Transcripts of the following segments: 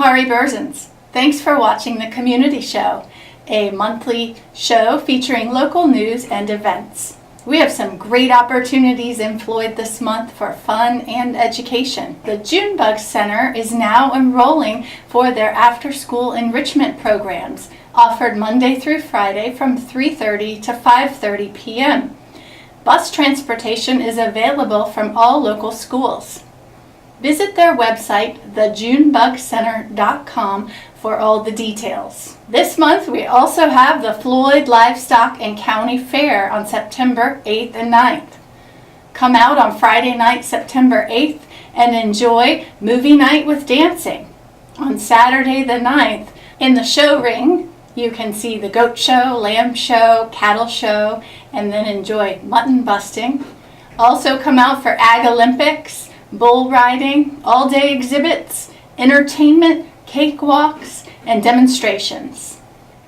Laurie Berzins. Thanks for watching The Community Show, a monthly show featuring local news and events. We have some great opportunities in Floyd this month for fun and education. The Junebug Center is now enrolling for their after-school enrichment programs, offered Monday through Friday from 3:30 to 5:30 p.m. Bus transportation is available from all local schools. Visit their website, thejunebugcenter.com, for all the details. This month we also have the Floyd Livestock and County Fair on September 8th and 9th. Come out on Friday night, September 8th, and enjoy movie night with dancing. On Saturday the 9th, in the show ring, you can see the goat show, lamb show, cattle show, and then enjoy mutton busting. Also come out for Ag Olympics, bull riding, all-day exhibits, entertainment, cakewalks, and demonstrations.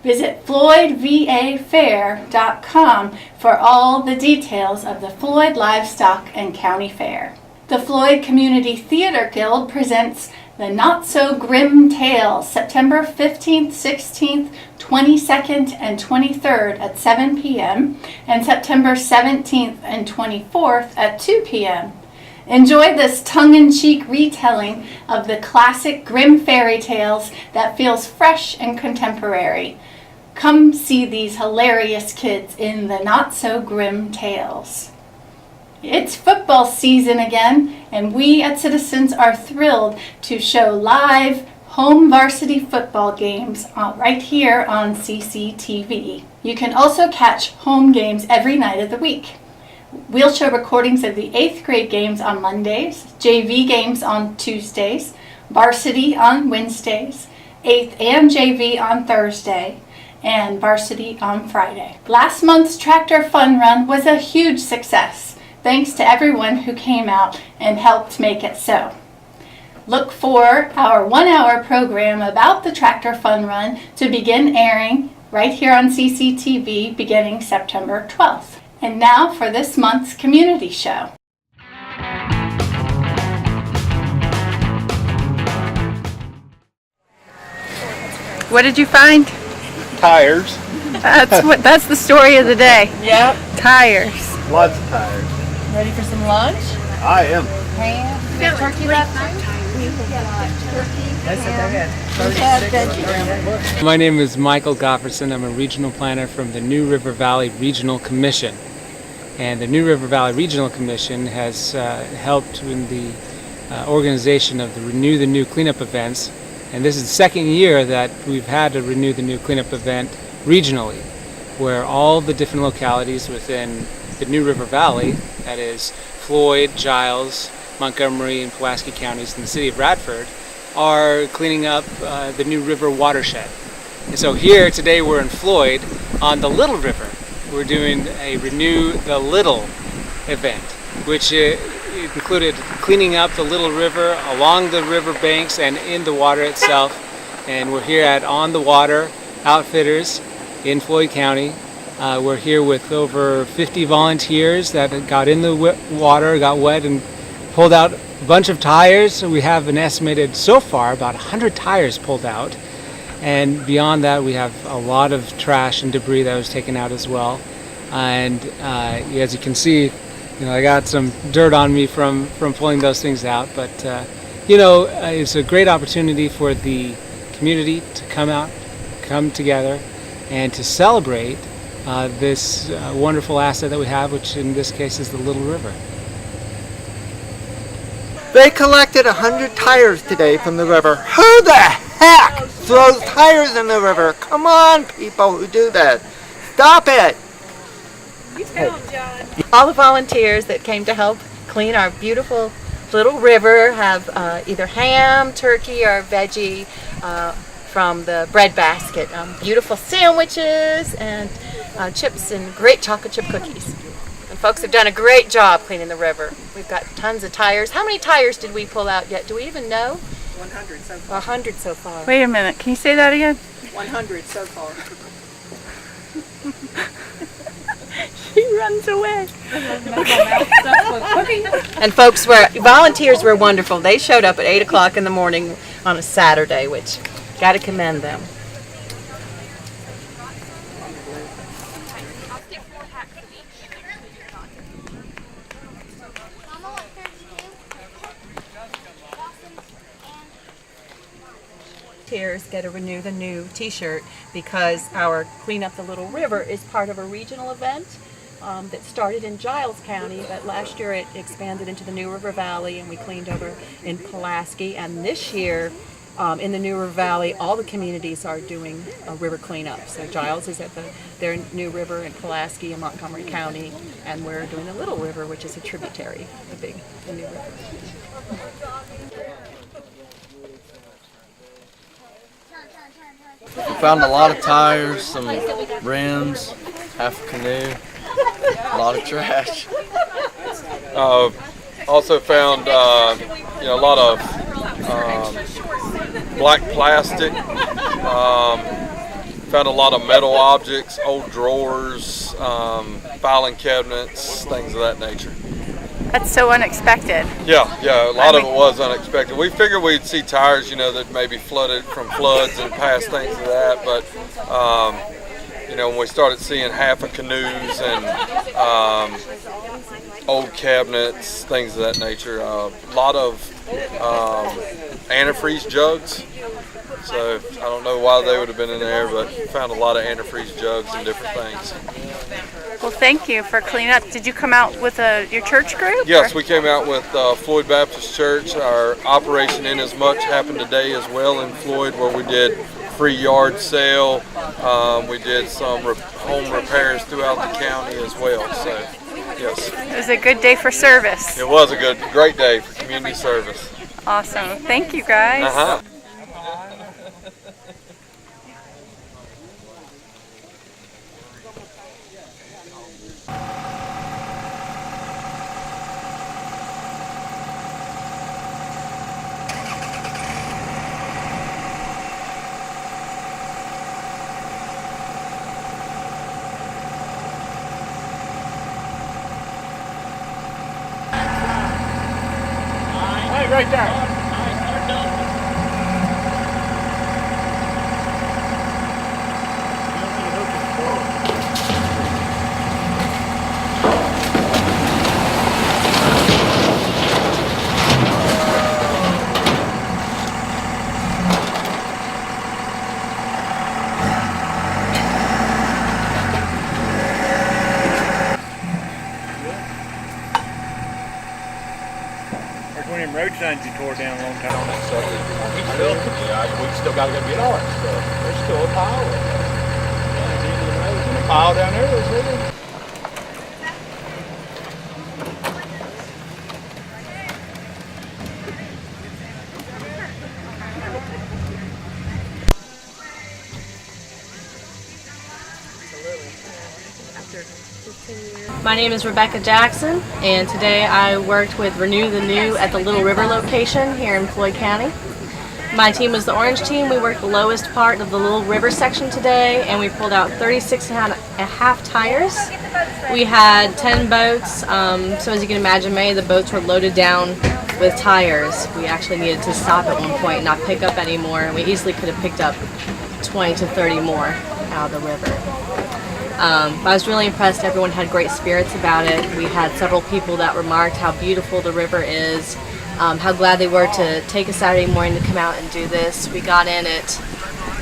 Visit FloydVAFair.com for all the details of the Floyd Livestock and County Fair. The Floyd Community Theater Guild presents The Not So Grim Tales, September 15th, 16th, 22nd, and 23rd at 7 p.m. and September 17th and 24th at 2 p.m. Enjoy this tongue-in-cheek retelling of the classic grim fairy tales that feels fresh and contemporary. Come see these hilarious kids in the not-so-grim tales. It's football season again, and we at Citizens are thrilled to show live home varsity football games right here on CCTV. You can also catch home games every night of the week. We'll show recordings of the 8th grade games on Mondays, JV games on Tuesdays, varsity on Wednesdays, 8th and JV on Thursday, and varsity on Friday. Last month's Tractor Fun Run was a huge success, thanks to everyone who came out and helped make it so. Look for our 1-hour program about the Tractor Fun Run to begin airing right here on CCTV beginning September 12th. And now for this month's community show. What did you find? Tires. That's the story of the day. Yep. Tires. Lots of tires. Ready for some lunch? I am. Ham. You have turkey left? My name is Michael Gofferson. I'm a regional planner from the New River Valley Regional Commission. And the New River Valley Regional Commission has helped in the organization of the Renew the New cleanup events. And this is the second year that we've had a Renew the New cleanup event regionally, where all the different localities within the New River Valley, that is Floyd, Giles, Montgomery, and Pulaski counties in the city of Radford, are cleaning up the New River watershed. And so here today we're in Floyd on the Little River. We're doing a Renew the Little event, which included cleaning up the Little River along the river banks and in the water itself. And we're here at On the Water Outfitters in Floyd County. We're here with over 50 volunteers that got in the water, got wet, and pulled out a bunch of tires. So we have an estimated so far about 100 tires pulled out. And beyond that, we have a lot of trash and debris that was taken out as well. And as you can see, I got some dirt on me from pulling those things out. But it's a great opportunity for the community to come together, and to celebrate this wonderful asset that we have, which in this case is the Little River. They collected 100 tires today from the river. Who the heck throws tires in the river? Come on, people who do that. Stop it. You tell them, John. All the volunteers that came to help clean our beautiful little river have either ham, turkey, or veggie from the bread basket. Beautiful sandwiches and chips and great chocolate chip cookies. And folks have done a great job cleaning the river. We've got tons of tires. How many tires did we pull out yet? Do we even know? 100 so far. 100 so far. Wait a minute, can you say that again? 100 so far. She runs away. And folks volunteers were wonderful. They showed up at 8 o'clock in the morning on a Saturday, which got to commend them. Volunteers get a Renew the New t-shirt because our Clean Up the Little River is part of a regional event that started in Giles County, but last year it expanded into the New River Valley and we cleaned over in Pulaski, and this year in the New River Valley all the communities are doing a river cleanup. So Giles is at their New River in Pulaski and Montgomery County, and we're doing the Little River, which is a tributary, the New River. We found a lot of tires, some rims, half a canoe, a lot of trash. Also found a lot of black plastic. Found a lot of metal objects, old drawers, filing cabinets, things of that nature. That's so unexpected. Yeah, a lot of it was unexpected. We figured we'd see tires, that maybe flooded from floods and past things of that, but when we started seeing half of canoes and old cabinets, things of that nature, a lot of antifreeze jugs. So I don't know why they would have been in there, but found a lot of antifreeze jugs and different things. Well, thank you for cleaning up. Did you come out with your church group? Yes, we came out with Floyd Baptist Church. Our Operation In As Much happened today as well in Floyd, where we did free yard sale. We did some home repairs throughout the county as well. So, yes. It was a good day for service. It was a great day for community service. Awesome. Thank you, guys. Uh-huh. Right there. One of them road signs you tore down a long time ago. We still got to go get all that stuff. There's still a pile of it. And a pile down there, there's really. My name is Rebecca Jackson, and today I worked with Renew the New at the Little River location here in Floyd County. My team was the orange team. We worked the lowest part of the Little River section today, and we pulled out 36.5 tires. We had 10 boats, so as you can imagine, many of the boats were loaded down with tires. We actually needed to stop at one point and not pick up anymore, and we easily could have picked up 20 to 30 more out of the river. I was really impressed. Everyone had great spirits about it. We had several people that remarked how beautiful the river is, how glad they were to take a Saturday morning to come out and do this. We got in at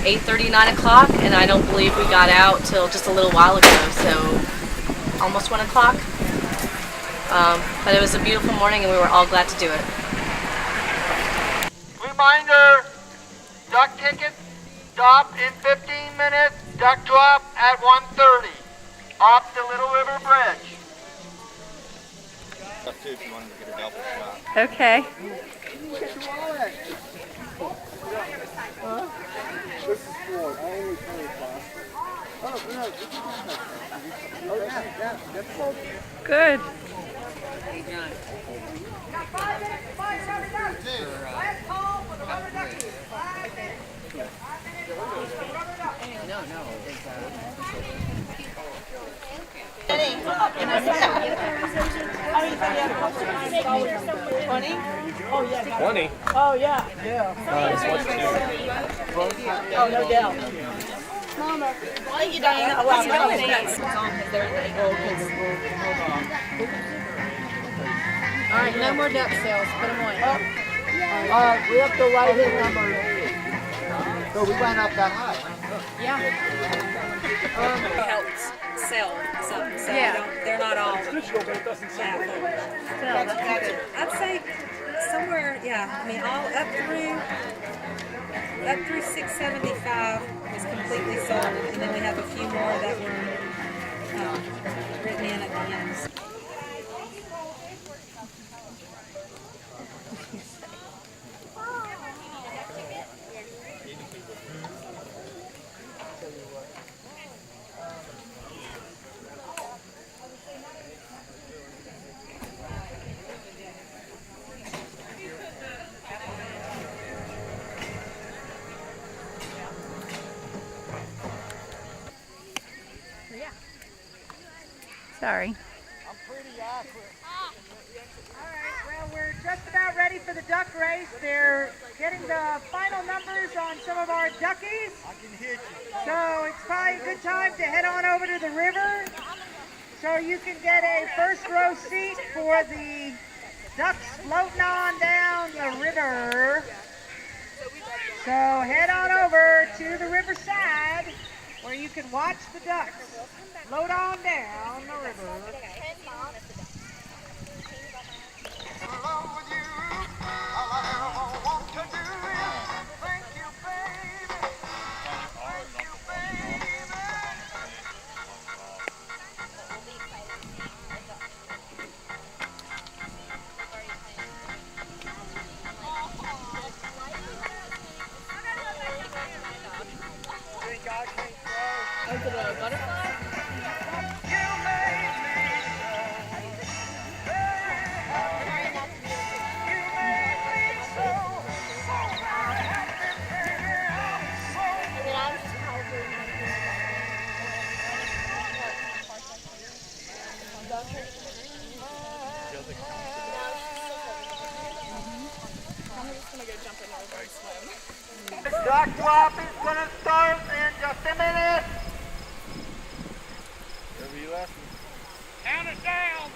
8:30, 9 o'clock, and I don't believe we got out till just a little while ago, so almost 1 o'clock. But it was a beautiful morning, and we were all glad to do it. Reminder, duck ticket stop in 15 minutes, duck drop at 1:30 off the Little River Bridge. Okay. This is Floyd. I only play plastic. Oh, no. Yeah, that's Floyd. Good. 20. Oh, yeah. Oh, no doubt. Mama. Thank you, Diana. What's your name? All right, no more duck sales. Put them away. We have to write his number. So we went up that high. Helps sell something, so they're not all half. I'd say somewhere, I mean, all up through 675 is completely sold, and then we have a few more that were written in at the end. Sorry. Alright, well, we're just about ready for the duck race. They're getting the final numbers on some of our duckies. I can hit you. So it's probably a good time to head on over to the river so you can get a first row seat for the ducks floating on down the river. So head on over to the riverside where you can watch the ducks float on down the river. Is it a butterfly? Duck drop is gonna start in just a minute. Wherever you left me. Count it down.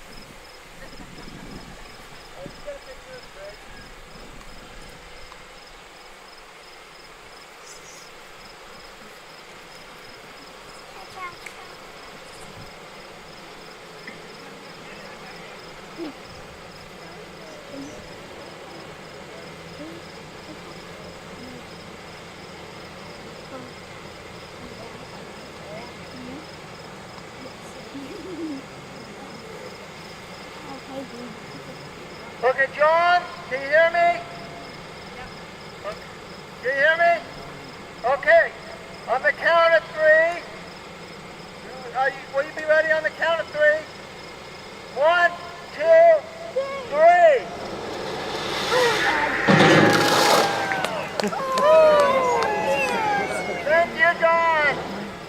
Okay, John, can you hear me? Can you hear me? Okay, on the count of three, will you be ready on the count of three? 1, 2, 3. Thank you, John.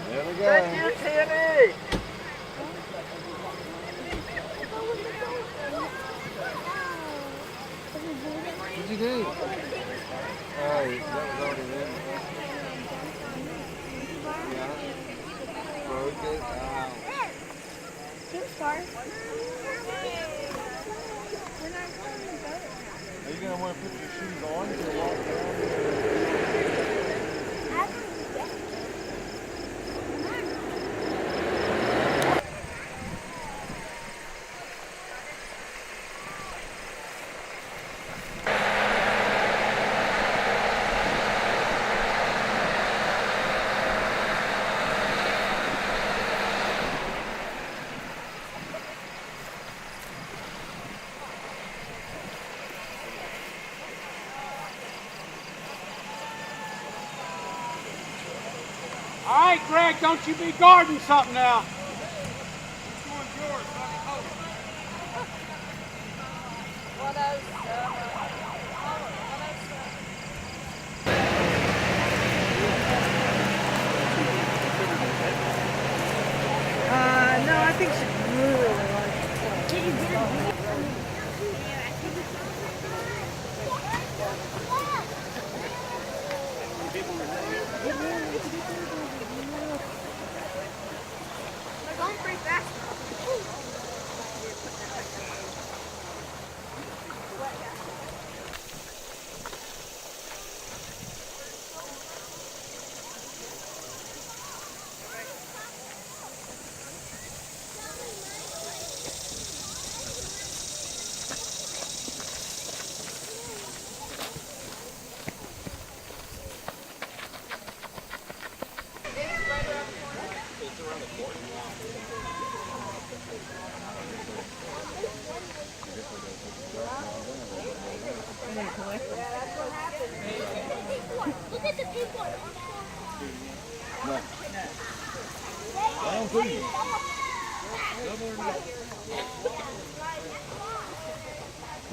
There we go. Thank you, Timmy. What'd you do? Oh, that was already in. Yeah. Broke it out. Are you going to want to put your shoes on to walk down? All right, Greg, don't you be guarding something now. Which one's yours? Let me hold it. 107. No, I think she really likes it.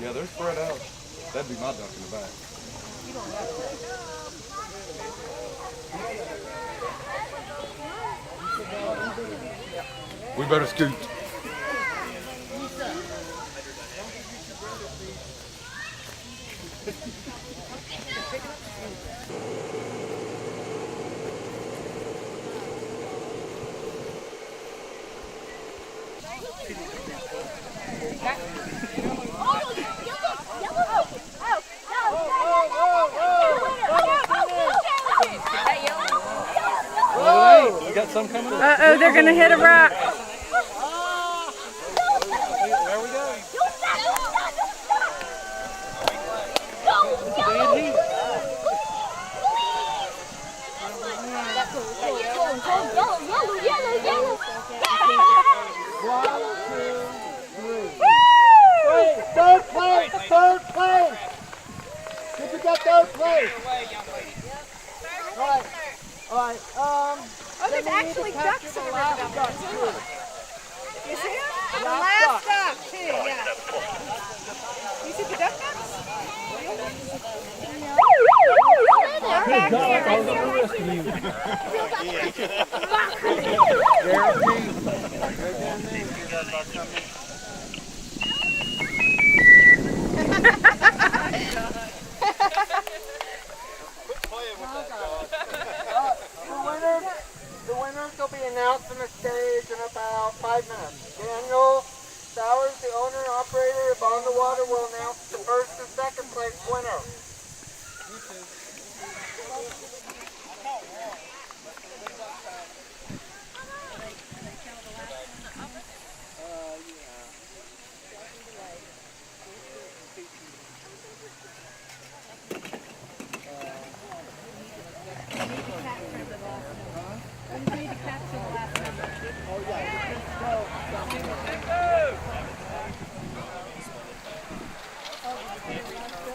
Yeah, they're spread out. That'd be my duck in the back. We better scoot. You got some coming up? Uh-oh, they're going to hit a rock. There we go. Third place, third place. Did you get third place? All right, all right. Oh, there's actually ducks in the river down there, too. You see them? The last duck, too, yeah. You see the duck ducks? They're back The winners will be announced on the stage in about 5 minutes. Daniel Sowers, the owner and operator of On the Water, will announce the first and second place winner.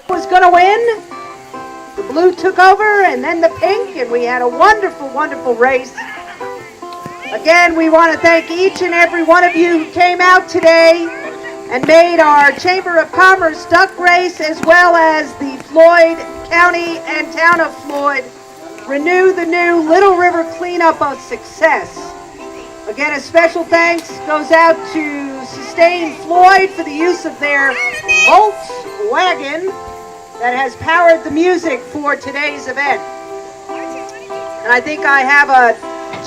Was going to win. The blue took over, and then the pink, and we had a wonderful, wonderful race. Again, we want to thank each and every one of you who came out today and made our Chamber of Commerce duck race, as well as the Floyd County and Town of Floyd Renew the New Little River cleanup a success. Again, a special thanks goes out to Sustain Floyd for the use of their Volkswagen that has powered the music for today's event. And I think I have a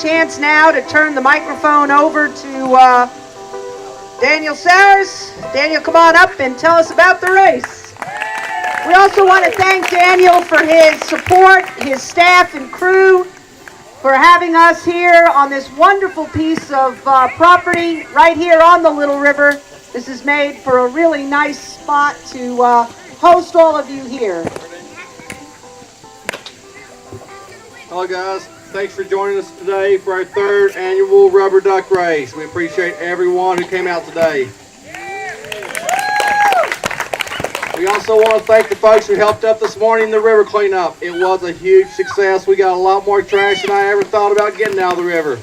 chance now to turn the microphone over to Daniel Sowers. Daniel, come on up and tell us about the race. We also want to thank Daniel for his support, his staff and crew, for having us here on this wonderful piece of property right here on the Little River. This is made for a really nice spot to host all of you here. Hello guys, thanks for joining us today for our third annual rubber duck race. We appreciate everyone who came out today. We also want to thank the folks who helped up this morning in the river cleanup. It was a huge success. We got a lot more trash than I ever thought about getting out of the river.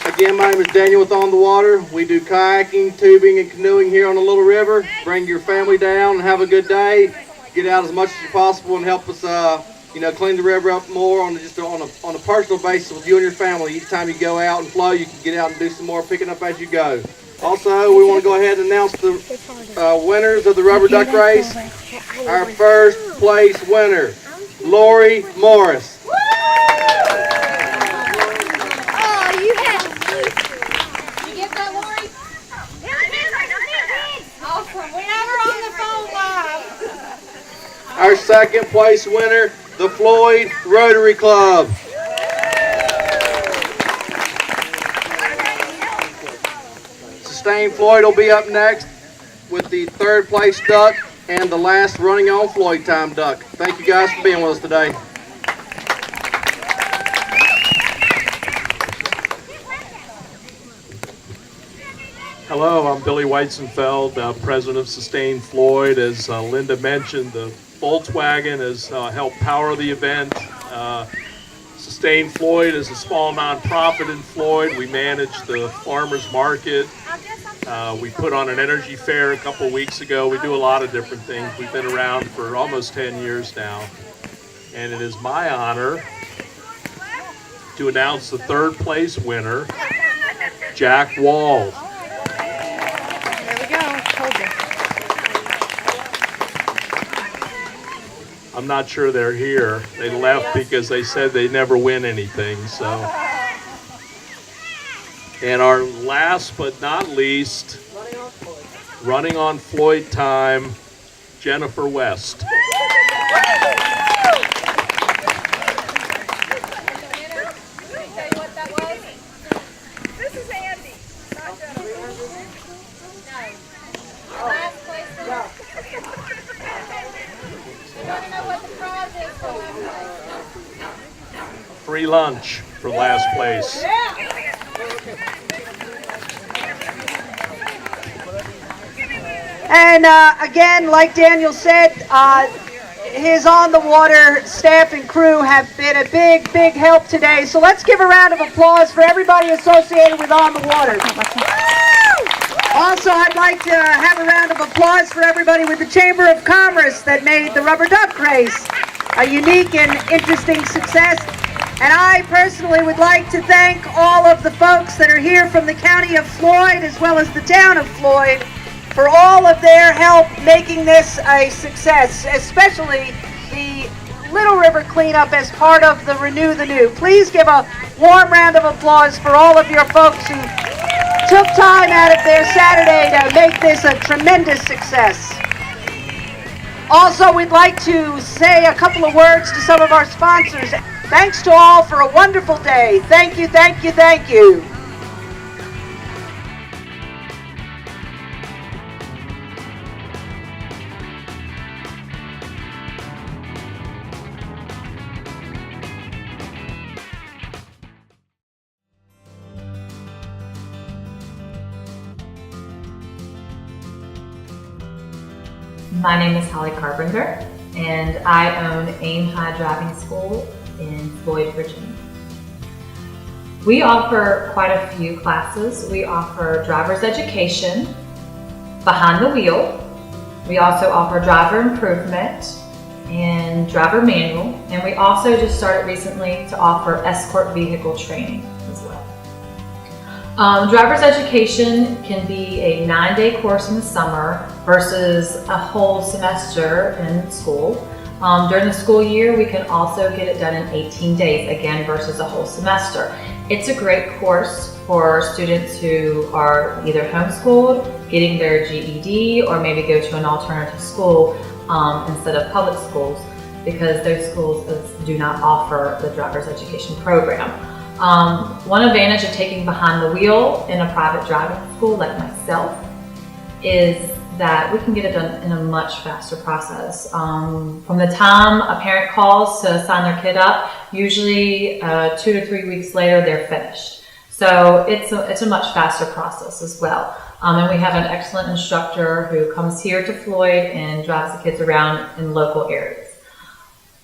Again, my name is Daniel with On the Water. We do kayaking, tubing, and canoeing here on the Little River. Bring your family down and have a good day. Get out as much as possible and help us, clean the river up more on a personal basis with you and your family. Each time you go out and flow, you can get out and do some more picking up as you go. Also, we want to go ahead and announce the winners of the rubber duck race. Our first place winner, Lori Morris. Our second place winner, the Floyd Rotary Club. Sustain Floyd will be up next with the third place duck and the last running on Floyd time duck. Thank you guys for being with us today. Hello, I'm Billy Weizenfeld, president of Sustain Floyd. As Linda mentioned, the Volkswagen has helped power the event. Sustain Floyd is a small nonprofit in Floyd. We manage the farmers market. We put on an energy fair a couple weeks ago. We do a lot of different things. We've been around for almost 10 years now. And it is my honor to announce the third place winner, Jack Wall. I'm not sure they're here. They left because they said they never win anything, so. And our last but not least, running on Floyd time, Jennifer West. This is Andy, not Free lunch for last place. And again, like Daniel said, his On the Water staff and crew have been a big help today. So let's give a round of applause for everybody associated with On the Water. Also, I'd like to have a round of applause for everybody with the Chamber of Commerce that made the rubber duck race a unique and interesting success. And I personally would like to thank all of the folks that are here from the county of Floyd as well as the town of Floyd for all of their help making this a success, especially the Little River cleanup as part of the Renew the New. Please give a warm round of applause for all of your folks who took time out of their Saturday to make this a tremendous success. Also, we'd like to say a couple of words to some of our sponsors. Thanks to all for a wonderful day. Thank you, thank you, thank you. My name is Holly Carpenter, and I own Aim High Driving School in Floyd, Virginia. We offer quite a few classes. We offer driver's education, behind the wheel. We also offer driver improvement and driver manual, and we also just started recently to offer escort vehicle training as well. Driver's education can be a 9-day course in the summer versus a whole semester in school. During the school year, we can also get it done in 18 days, again, versus a whole semester. It's a great course for students who are either homeschooled, getting their GED, or maybe go to an alternative school instead of public schools, because those schools do not offer the driver's education program. One advantage of taking behind the wheel in a private driving school like myself is that we can get it done in a much faster process. From the time a parent calls to sign their kid up, usually 2 to 3 weeks later they're finished. So it's a much faster process as well. And we have an excellent instructor who comes here to Floyd and drives the kids around in local areas.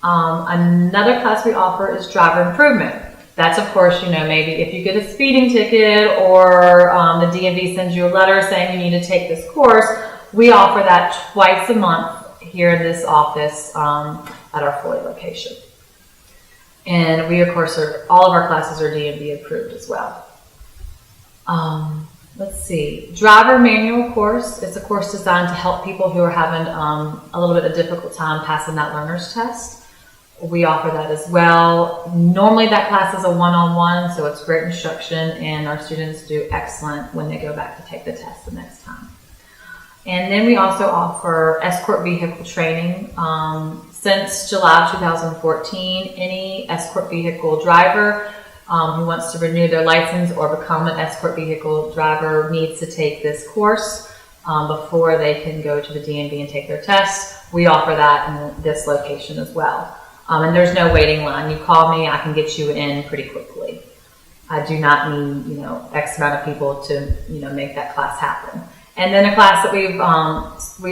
Another class we offer is driver improvement. That's, of course, maybe if you get a speeding ticket or the DMV sends you a letter saying you need to take this course, we offer that twice a month here in this office at our Floyd location. And we, of course, all of our classes are DMV approved as well. Let's see. Driver manual course. It's a course designed to help people who are having a little bit of difficult time passing that learner's test. We offer that as well. Normally that class is a one-on-one, so it's great instruction, and our students do excellent when they go back to take the test the next time. And then we also offer escort vehicle training. Since July of 2014, any escort vehicle driver who wants to renew their license or become an escort vehicle driver needs to take this course before they can go to the DMV and take their test. We offer that in this location as well. And there's no waiting line. You call me, I can get you in pretty quickly. I do not need, X amount of people to, make that class happen. And then a class that we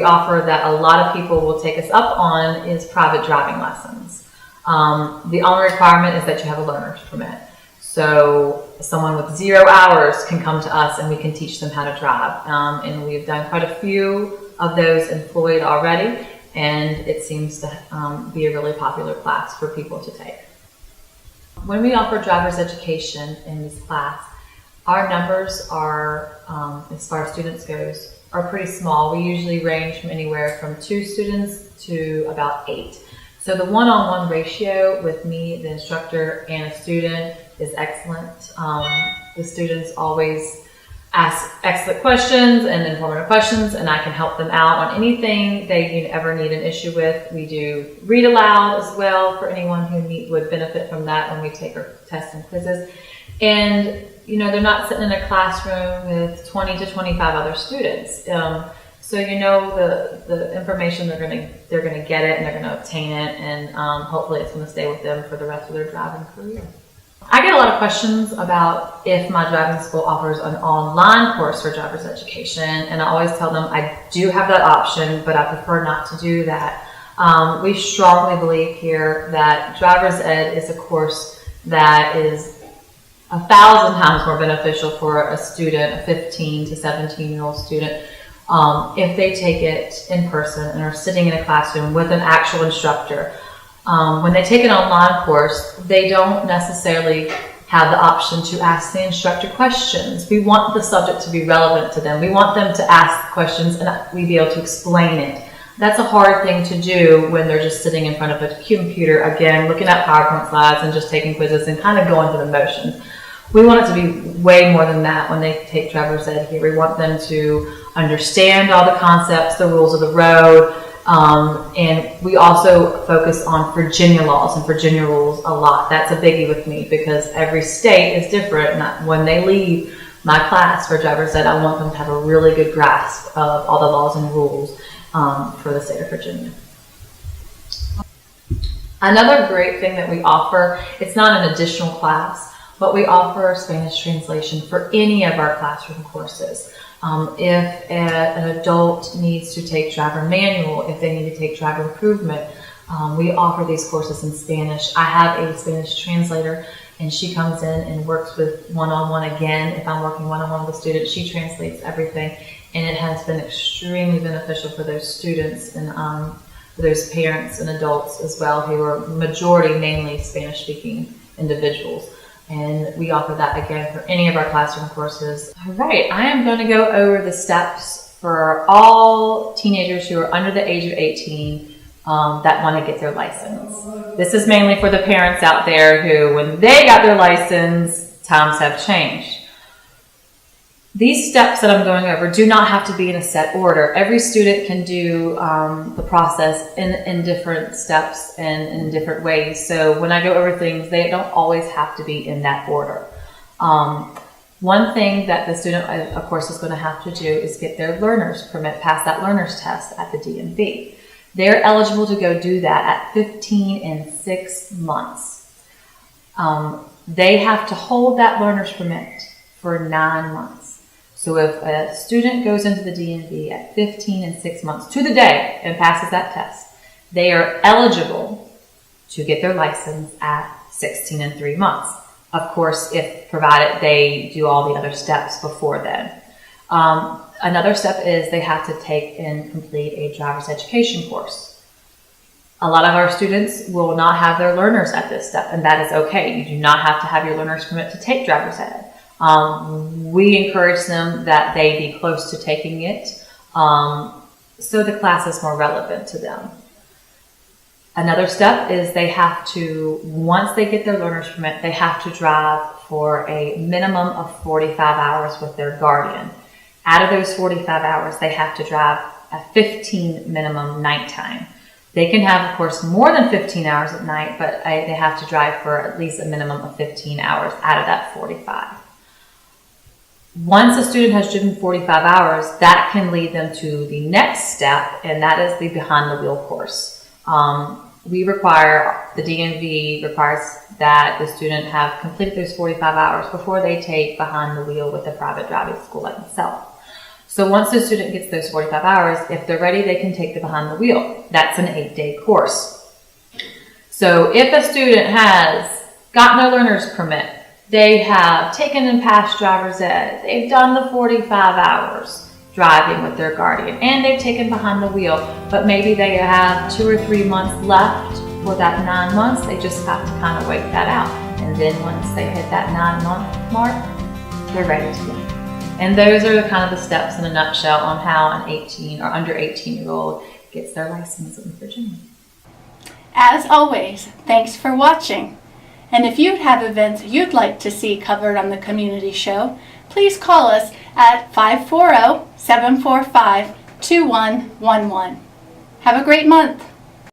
offer that a lot of people will take us up on is private driving lessons. The only requirement is that you have a learner's permit. So someone with 0 hours can come to us and we can teach them how to drive. And we've done quite a few of those in Floyd already, and it seems to be a really popular class for people to take. When we offer driver's education in this class, our numbers are, as far as students goes, are pretty small. We usually range from anywhere from 2 students to about 8. So the one-on-one ratio with me, the instructor, and a student is excellent. The students always ask excellent questions and informative questions, and I can help them out on anything they ever need an issue with. We do read aloud as well for anyone who would benefit from that when we take our tests and quizzes. And they're not sitting in a classroom with 20 to 25 other students. So the information they're gonna get it and they're gonna obtain it, and hopefully it's gonna stay with them for the rest of their driving career. I get a lot of questions about if my driving school offers an online course for driver's education, and I always tell them I do have that option, but I prefer not to do that. We strongly believe here that driver's ed is a course that is 1,000 times more beneficial for a student, a 15 to 17-year-old student, if they take it in person and are sitting in a classroom with an actual instructor. When they take an online course, they don't necessarily have the option to ask the instructor questions. We want the subject to be relevant to them. We want them to ask questions and we be able to explain it. That's a hard thing to do when they're just sitting in front of a computer, again, looking at PowerPoint slides and just taking quizzes and kind of going through the motions. We want it to be way more than that when they take driver's ed here. We want them to understand all the concepts, the rules of the road, and we also focus on Virginia laws and Virginia rules a lot. That's a biggie with me because every state is different, and when they leave my class for driver's ed, I want them to have a really good grasp of all the laws and rules for the state of Virginia. Another great thing that we offer, it's not an additional class, but we offer Spanish translation for any of our classroom courses. If an adult needs to take driver manual, if they need to take driver improvement, we offer these courses in Spanish. I have a Spanish translator, and she comes in and works with one-on-one again. If I'm working one-on-one with a student, she translates everything, and it has been extremely beneficial for those students and for those parents and adults as well, who are mainly Spanish-speaking individuals. And we offer that again for any of our classroom courses. All right, I am going to go over the steps for all teenagers who are under the age of 18 that want to get their license. This is mainly for the parents out there who, when they got their license, times have changed. These steps that I'm going over do not have to be in a set order. Every student can do the process in different steps and in different ways. So when I go over things, they don't always have to be in that order. One thing that the student, of course, is going to have to do is get their learner's permit, pass that learner's test at the DMV. They're eligible to go do that at 15 and 6 months. They have to hold that learner's permit for 9 months. So if a student goes into the DMV at 15 and 6 months to the day and passes that test, they are eligible to get their license at 16 and 3 months. Of course, if provided they do all the other steps before then. Another step is they have to take and complete a driver's education course. A lot of our students will not have their learners at this step, and that is okay. You do not have to have your learner's permit to take driver's ed. We encourage them that they be close to taking it so the class is more relevant to them. Another step is they have to, once they get their learner's permit, they have to drive for a minimum of 45 hours with their guardian. Out of those 45 hours, they have to drive a 15 minimum nighttime. They can have, of course, more than 15 hours at night, but they have to drive for at least a minimum of 15 hours out of that 45. Once a student has driven 45 hours, that can lead them to the next step, and that is the behind the wheel course. The DMV requires that the student have completed those 45 hours before they take behind the wheel with a private driving school like myself. So once the student gets those 45 hours, if they're ready, they can take the behind the wheel. That's an 8-day course. So if a student has gotten their learner's permit, they have taken and passed driver's ed, they've done the 45 hours driving with their guardian, and they've taken behind the wheel, but maybe they have 2 or 3 months left for that 9 months, they just have to kind of wait that out. And then once they hit that 9-month mark, they're ready to go. And those are the kind of the steps in a nutshell on how an 18 or under 18-year-old gets their license in Virginia. As always, thanks for watching. And if you have events you'd like to see covered on the community show, please call us at 540-745-2111. Have a great month.